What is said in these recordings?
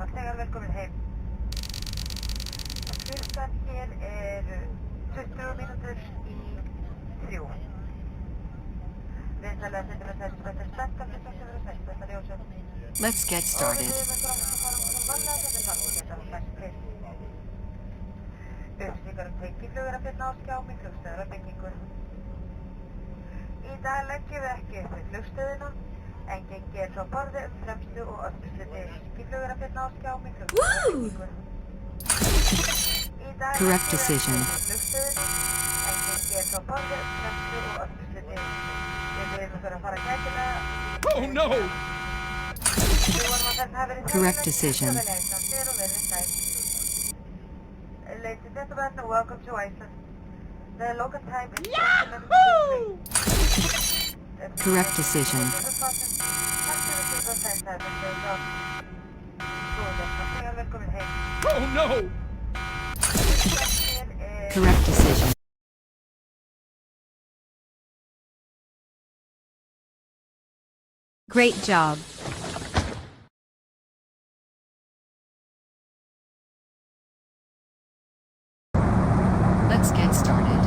Farþegar velkomin heim. Klukkan hér er 20 mínútur í 3. Vinsalega sendur að þessu betur stengt af hlutum sem eru sett þetta ljósum. Let's get started. Og við höfum okkur að fara okkur vanlega þetta þarf að geta fæst til. Upplýsingar tengiflugur að finna á skjám í flugstöðar og byggingu. Í dag leggjum við ekki upp við flugstöðina, en gengið frá borði fremstu og öðrustu tengiflugur að finna á skjám í flugstöðar og byggingu. Í dag Correct leggjum við decision. ekki upp við flugstöðina, en gengið frá borði fremstu og öðrustu tengiflugur. Við viljum okkur að fara gætilega. Oh no! Correct decision. Ladies and gentlemen, welcome to Iceland. The local time is Yahoo! Correct decision. Oh no! Correct decision. Great job. Let's get started.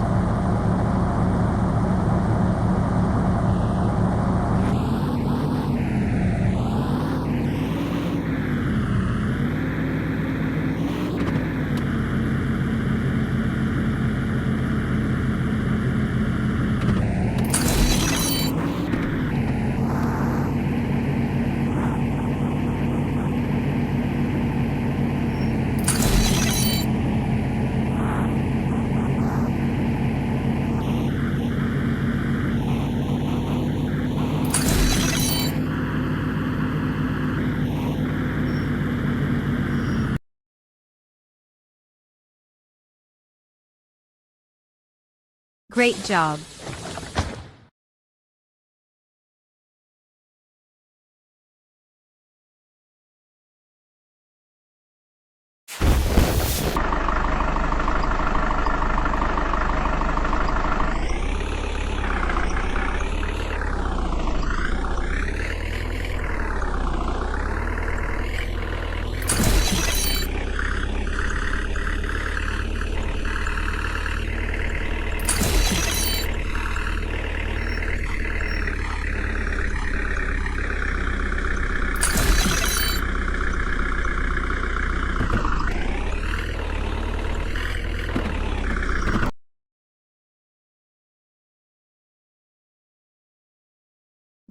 Great job.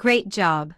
Great job.